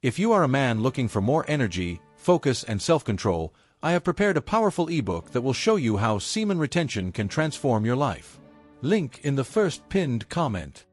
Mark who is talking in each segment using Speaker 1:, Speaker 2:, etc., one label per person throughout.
Speaker 1: If you are a man looking for more energy, focus, and self-control, I have prepared a powerful ebook that will show you how semen retention can transform your life. Link in the first pinned comment.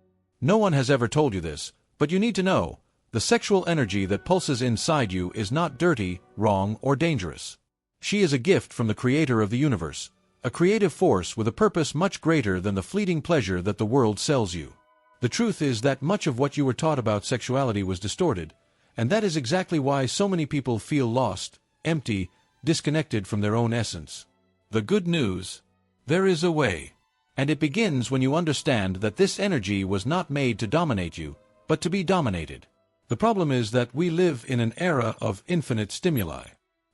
Speaker 1: No one has ever told you this, but you need to know. The sexual energy that pulses inside you is not dirty, wrong, or dangerous. She is a gift from the Creator of the universe, a creative force with a purpose much greater than the fleeting pleasure that the world sells you. The truth is that much of what you were taught about sexuality was distorted, and that is exactly why so many people feel lost, empty, disconnected from their own essence. The good news: there is a way. And it begins when you understand that this energy was not made to dominate you, but to be dominated. The problem is that we live in an era of infinite stimuli.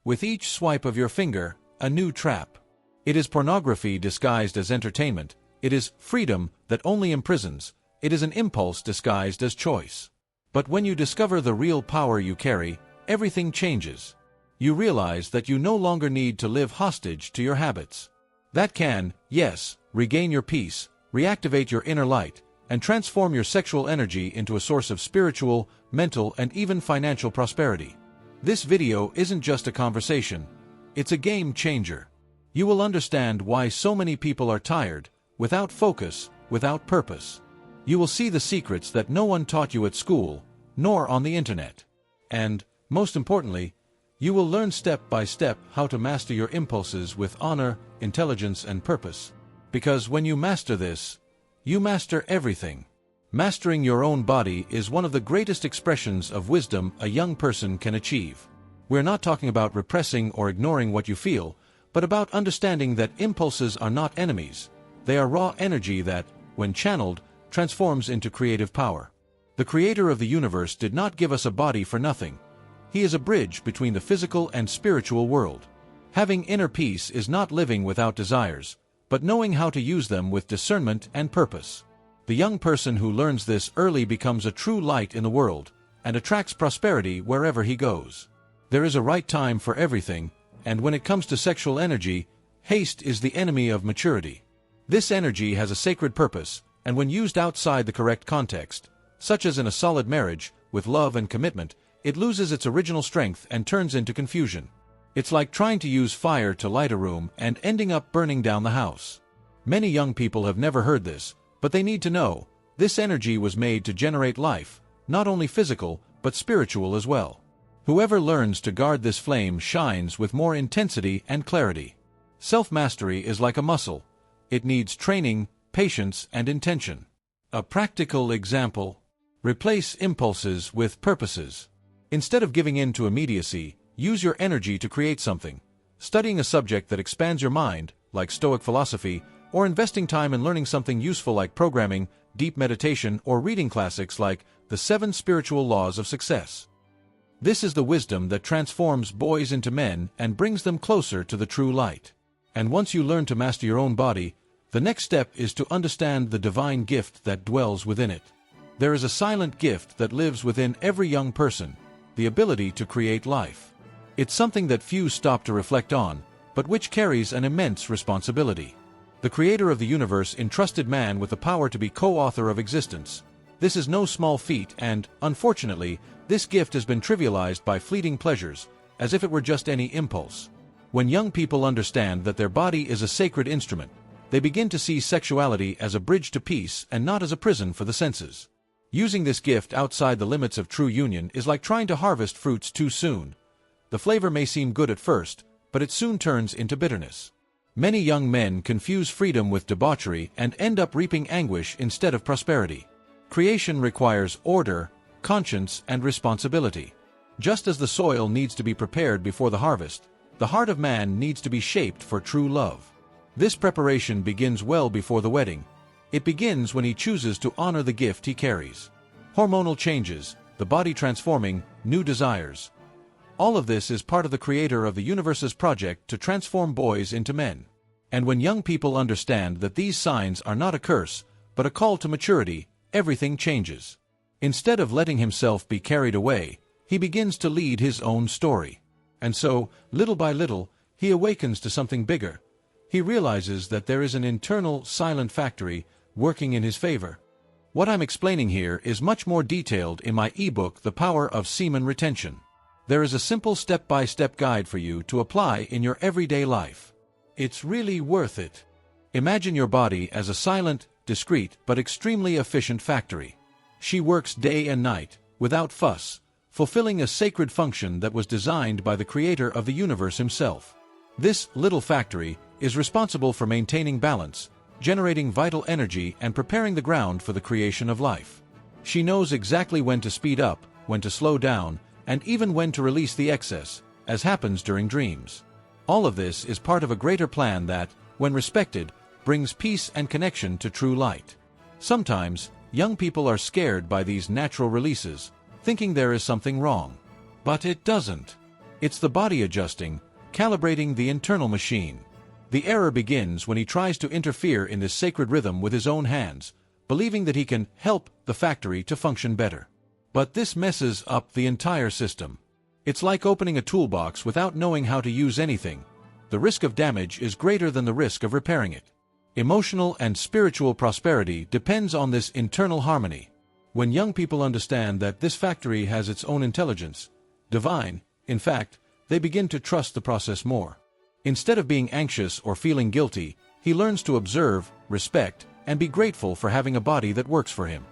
Speaker 1: With each swipe of your finger, a new trap. It is pornography disguised as entertainment. It is freedom that only imprisons. It is an impulse disguised as choice. But when you discover the real power you carry, everything changes. You realize that you no longer need to live hostage to your habits. That can, yes, regain your peace, reactivate your inner light, and transform your sexual energy into a source of spiritual, mental, and even financial prosperity. This video isn't just a conversation. It's a game changer. You will understand why so many people are tired, without focus, without purpose. You will see the secrets that no one taught you at school, nor on the internet. And, most importantly, you will learn step by step how to master your impulses with honor, intelligence, and purpose. Because when you master this, you master everything. Mastering your own body is one of the greatest expressions of wisdom a young person can achieve. We're not talking about repressing or ignoring what you feel, but about understanding that impulses are not enemies. They are raw energy that, when channeled, transforms into creative power. The Creator of the universe did not give us a body for nothing. He is a bridge between the physical and spiritual world. Having inner peace is not living without desires, but knowing how to use them with discernment and purpose. The young person who learns this early becomes a true light in the world, and attracts prosperity wherever he goes. There is a right time for everything, and when it comes to sexual energy, haste is the enemy of maturity. This energy has a sacred purpose, and when used outside the correct context, such as in a solid marriage, with love and commitment, it loses its original strength and turns into confusion. It's like trying to use fire to light a room and ending up burning down the house. Many young people have never heard this, but they need to know, this energy was made to generate life, not only physical, but spiritual as well. Whoever learns to guard this flame shines with more intensity and clarity. Self-mastery is like a muscle. It needs training, patience, and intention. A practical example: replace impulses with purposes. Instead of giving in to immediacy, use your energy to create something. Studying a subject that expands your mind, like Stoic philosophy, or investing time in learning something useful like programming, deep meditation, or reading classics like The 7 Spiritual Laws of Success. This is the wisdom that transforms boys into men and brings them closer to the true light. And once you learn to master your own body, the next step is to understand the divine gift that dwells within it. There is a silent gift that lives within every young person, the ability to create life. It's something that few stop to reflect on, but which carries an immense responsibility. The Creator of the universe entrusted man with the power to be co-author of existence. This is no small feat and, unfortunately, this gift has been trivialized by fleeting pleasures, as if it were just any impulse. When young people understand that their body is a sacred instrument, they begin to see sexuality as a bridge to peace and not as a prison for the senses. Using this gift outside the limits of true union is like trying to harvest fruits too soon. The flavor may seem good at first, but it soon turns into bitterness. Many young men confuse freedom with debauchery and end up reaping anguish instead of prosperity. Creation requires order, conscience, and responsibility. Just as the soil needs to be prepared before the harvest, the heart of man needs to be shaped for true love. This preparation begins well before the wedding. It begins when he chooses to honor the gift he carries. Hormonal changes, the body transforming, new desires. All of this is part of the Creator of the universe's project to transform boys into men. And when young people understand that these signs are not a curse, but a call to maturity, everything changes. Instead of letting himself be carried away, he begins to lead his own story. And so, little by little, he awakens to something bigger. He realizes that there is an internal, silent factory working in his favor. What I'm explaining here is much more detailed in my ebook, The Power of Semen Retention. There is a simple step-by-step guide for you to apply in your everyday life. It's really worth it. Imagine your body as a silent, discreet, but extremely efficient factory. She works day and night, without fuss, fulfilling a sacred function that was designed by the creator of the universe himself. This little factory is responsible for maintaining balance, generating vital energy, and preparing the ground for the creation of life. She knows exactly when to speed up, when to slow down, and even when to release the excess, as happens during dreams. All of this is part of a greater plan that, when respected, brings peace and connection to true light. Sometimes, young people are scared by these natural releases, thinking there is something wrong. But it doesn't. It's the body adjusting, calibrating the internal machine. The error begins when he tries to interfere in this sacred rhythm with his own hands, believing that he can help the factory to function better. But this messes up the entire system. It's like opening a toolbox without knowing how to use anything. The risk of damage is greater than the risk of repairing it. Emotional and spiritual prosperity depends on this internal harmony. When young people understand that this factory has its own intelligence, divine, in fact, they begin to trust the process more. Instead of being anxious or feeling guilty, he learns to observe, respect, and be grateful for having a body that works for him.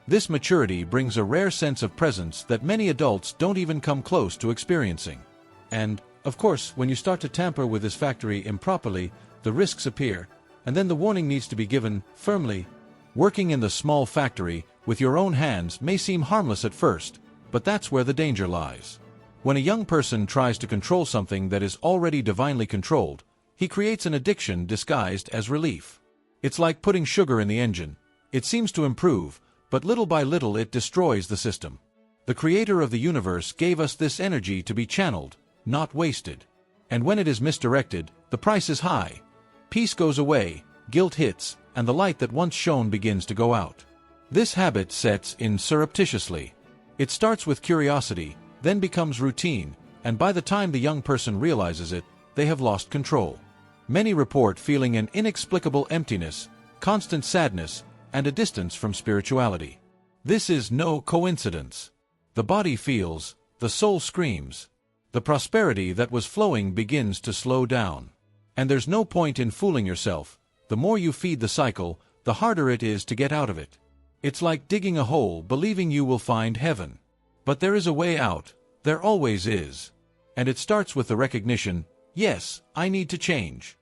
Speaker 1: This maturity brings a rare sense of presence that many adults don't even come close to experiencing. And, of course, when you start to tamper with this factory improperly, the risks appear, and then the warning needs to be given firmly. Working in the small factory with your own hands may seem harmless at first, but that's where the danger lies. When a young person tries to control something that is already divinely controlled, he creates an addiction disguised as relief. It's like putting sugar in the engine. It seems to improve, but little by little it destroys the system. The creator of the universe gave us this energy to be channeled, not wasted. And when it is misdirected, the price is high. Peace goes away, guilt hits, and the light that once shone begins to go out. This habit sets in surreptitiously. It starts with curiosity, then becomes routine, and by the time the young person realizes it, they have lost control. Many report feeling an inexplicable emptiness, constant sadness, and a distance from spirituality. This is no coincidence. The body feels, the soul screams. The prosperity that was flowing begins to slow down. And there's no point in fooling yourself. The more you feed the cycle, the harder it is to get out of it. It's like digging a hole believing you will find heaven. But there is a way out, there always is. And it starts with the recognition, yes, I need to change.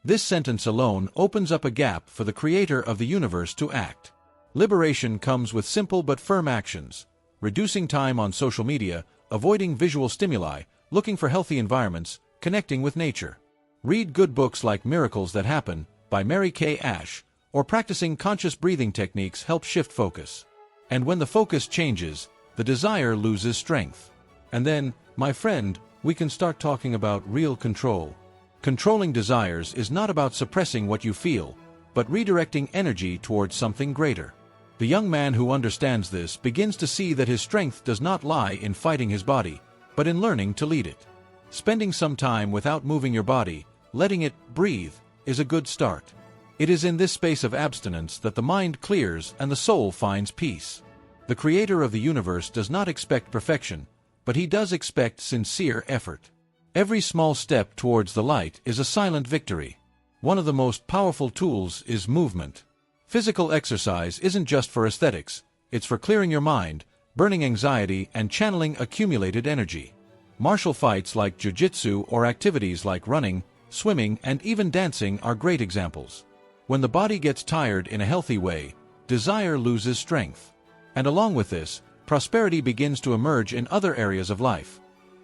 Speaker 1: This sentence alone opens up a gap for the creator of the universe to act. Liberation comes with simple but firm actions: reducing time on social media, avoiding visual stimuli, looking for healthy environments, connecting with nature. Read good books like Miracles That Happen by Mary Kay Ash, or practicing conscious breathing techniques help shift focus. And when the focus changes, the desire loses strength. And then, my friend, we can start talking about real control. Controlling desires is not about suppressing what you feel, but redirecting energy towards something greater. The young man who understands this begins to see that his strength does not lie in fighting his body, but in learning to lead it. Spending some time without moving your body, letting it breathe, is a good start. It is in this space of abstinence that the mind clears and the soul finds peace. The creator of the universe does not expect perfection, but he does expect sincere effort. Every small step towards the light is a silent victory. One of the most powerful tools is movement. Physical exercise isn't just for aesthetics, it's for clearing your mind, burning anxiety, and channeling accumulated energy. Martial fights like jiu-jitsu or activities like running, swimming, and even dancing are great examples. When the body gets tired in a healthy way, desire loses strength. And along with this, prosperity begins to emerge in other areas of life.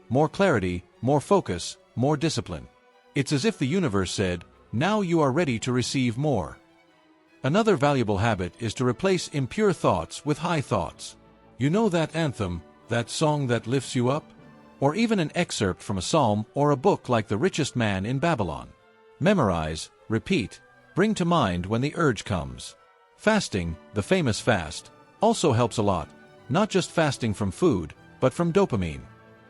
Speaker 1: More clarity, more focus, more discipline. It's as if the universe said, now you are ready to receive more. Another valuable habit is to replace impure thoughts with high thoughts. You know that anthem, that song that lifts you up? Or even an excerpt from a psalm or a book like The Richest Man in Babylon. Memorize, repeat, bring to mind when the urge comes. Fasting, the famous fast, also helps a lot, not just fasting from food, but from dopamine.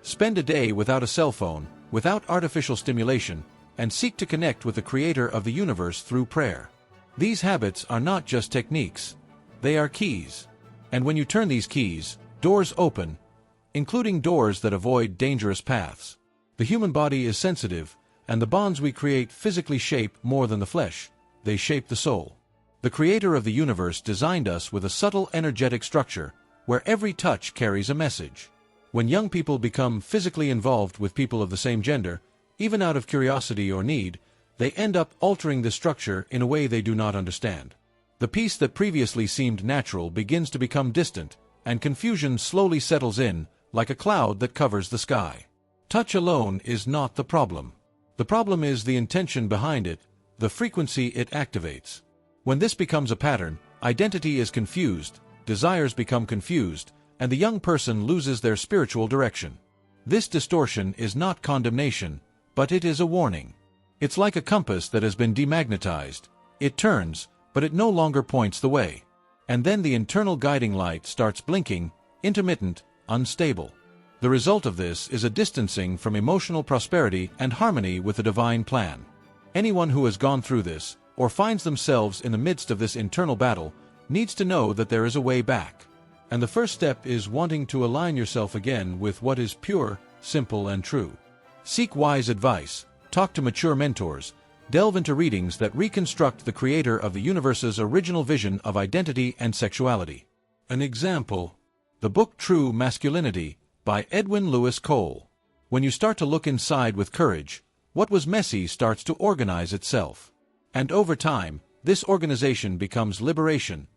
Speaker 1: Spend a day without a cell phone, without artificial stimulation, and seek to connect with the creator of the universe through prayer. These habits are not just techniques. They are keys. And when you turn these keys, doors open, including doors that avoid dangerous paths. The human body is sensitive, and the bonds we create physically shape more than the flesh. They shape the soul. The creator of the universe designed us with a subtle energetic structure, where every touch carries a message. When young people become physically involved with people of the same gender, even out of curiosity or need, they end up altering the structure in a way they do not understand. The peace that previously seemed natural begins to become distant, and confusion slowly settles in, like a cloud that covers the sky. Touch alone is not the problem. The problem is the intention behind it, the frequency it activates. When this becomes a pattern, identity is confused, desires become confused, and the young person loses their spiritual direction. This distortion is not condemnation, but it is a warning. It's like a compass that has been demagnetized. It turns, but it no longer points the way. And then the internal guiding light starts blinking, intermittent, unstable. The result of this is a distancing from emotional prosperity and harmony with the divine plan. Anyone who has gone through this, or finds themselves in the midst of this internal battle, needs to know that there is a way back. And the first step is wanting to align yourself again with what is pure, simple, and true. Seek wise advice, talk to mature mentors, delve into readings that reconstruct the creator of the universe's original vision of identity and sexuality. An example: the book True Masculinity, by Edwin Lewis Cole. When you start to look inside with courage, what was messy starts to organize itself. And over time, this organization becomes liberation.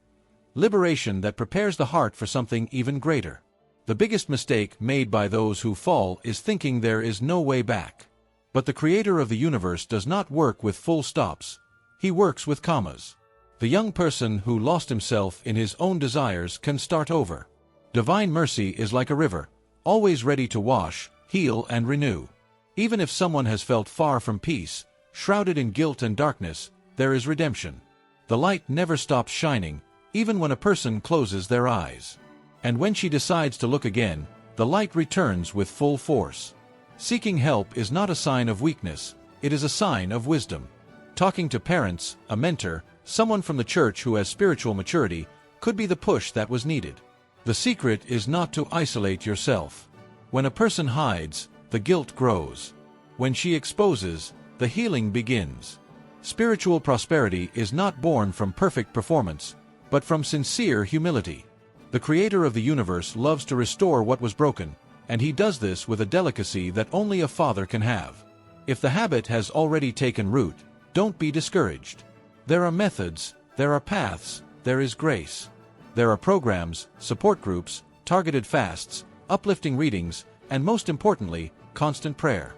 Speaker 1: Liberation that prepares the heart for something even greater. The biggest mistake made by those who fall is thinking there is no way back. But the creator of the universe does not work with full stops. He works with commas. The young person who lost himself in his own desires can start over. Divine mercy is like a river, always ready to wash, heal, and renew. Even if someone has felt far from peace, shrouded in guilt and darkness, there is redemption. The light never stops shining, even when a person closes their eyes. And when she decides to look again, the light returns with full force. Seeking help is not a sign of weakness, it is a sign of wisdom. Talking to parents, a mentor, someone from the church who has spiritual maturity, could be the push that was needed. The secret is not to isolate yourself. When a person hides, the guilt grows. When she exposes, the healing begins. Spiritual prosperity is not born from perfect performance, but from sincere humility. The creator of the universe loves to restore what was broken, and he does this with a delicacy that only a father can have. If the habit has already taken root, don't be discouraged. There are methods, there are paths, there is grace. There are programs, support groups, targeted fasts, uplifting readings, and most importantly, constant prayer.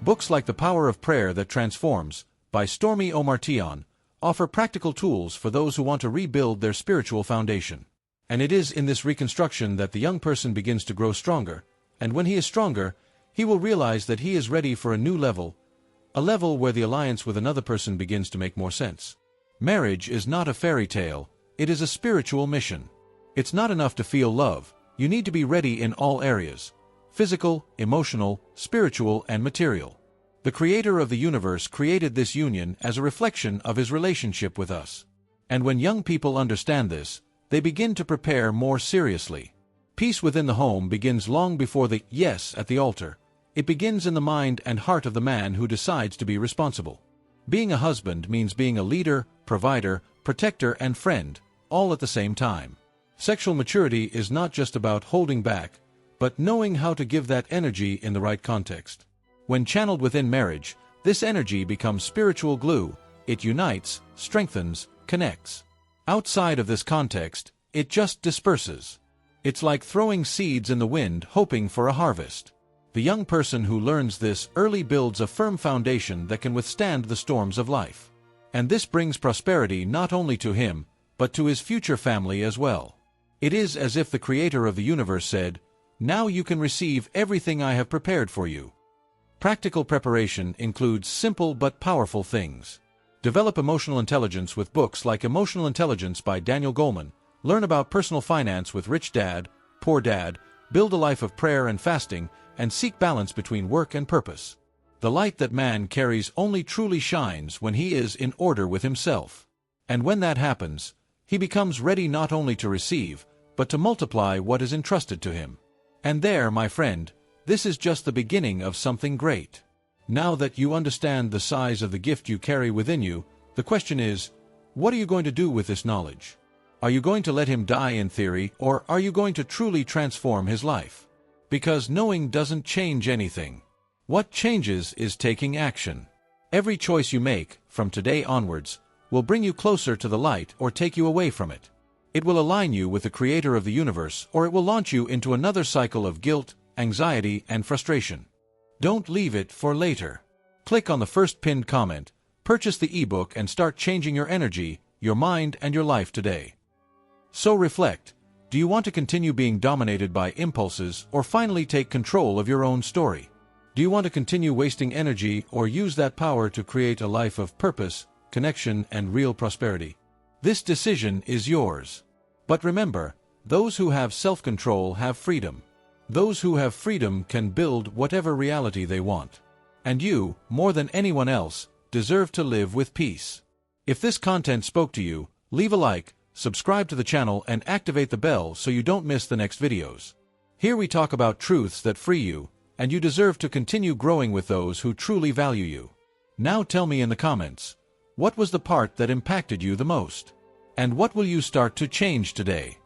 Speaker 1: Books like The Power of Prayer That Transforms, by Stormy Omartian, offer practical tools for those who want to rebuild their spiritual foundation. And it is in this reconstruction that the young person begins to grow stronger, and when he is stronger, he will realize that he is ready for a new level, a level where the alliance with another person begins to make more sense. Marriage is not a fairy tale, it is a spiritual mission. It's not enough to feel love, you need to be ready in all areas: physical, emotional, spiritual, and material. The creator of the universe created this union as a reflection of his relationship with us. And when young people understand this, they begin to prepare more seriously. Peace within the home begins long before the yes at the altar. It begins in the mind and heart of the man who decides to be responsible. Being a husband means being a leader, provider, protector, and friend, all at the same time. Sexual maturity is not just about holding back, but knowing how to give that energy in the right context. When channeled within marriage, this energy becomes spiritual glue. It unites, strengthens, connects. Outside of this context, it just disperses. It's like throwing seeds in the wind hoping for a harvest. The young person who learns this early builds a firm foundation that can withstand the storms of life. And this brings prosperity not only to him, but to his future family as well. It is as if the creator of the universe said, "Now you can receive everything I have prepared for you." Practical preparation includes simple but powerful things. Develop emotional intelligence with books like Emotional Intelligence by Daniel Goleman. Learn about personal finance with Rich Dad, Poor Dad. Build a life of prayer and fasting, and seek balance between work and purpose. The light that man carries only truly shines when he is in order with himself. And when that happens, He becomes ready not only to receive, but to multiply what is entrusted to him. And there, my friend, this is just the beginning of something great. Now that you understand the size of the gift you carry within you, the question is, what are you going to do with this knowledge? Are you going to let him die in theory, or are you going to truly transform his life? Because knowing doesn't change anything. What changes is taking action. Every choice you make, from today onwards, will bring you closer to the light or take you away from it. It will align you with the Creator of the universe, or it will launch you into another cycle of guilt, anxiety, and frustration. Don't leave it for later. Click on the first pinned comment, purchase the ebook, and start changing your energy, your mind, and your life today. So reflect, do you want to continue being dominated by impulses or finally take control of your own story? Do you want to continue wasting energy or use that power to create a life of purpose, connection, and real prosperity? This decision is yours. But remember, those who have self-control have freedom. Those who have freedom can build whatever reality they want. And you, more than anyone else, deserve to live with peace. If this content spoke to you, leave a like, subscribe to the channel, and activate the bell so you don't miss the next videos. Here we talk about truths that free you, and you deserve to continue growing with those who truly value you. Now tell me in the comments, what was the part that impacted you the most? And what will you start to change today?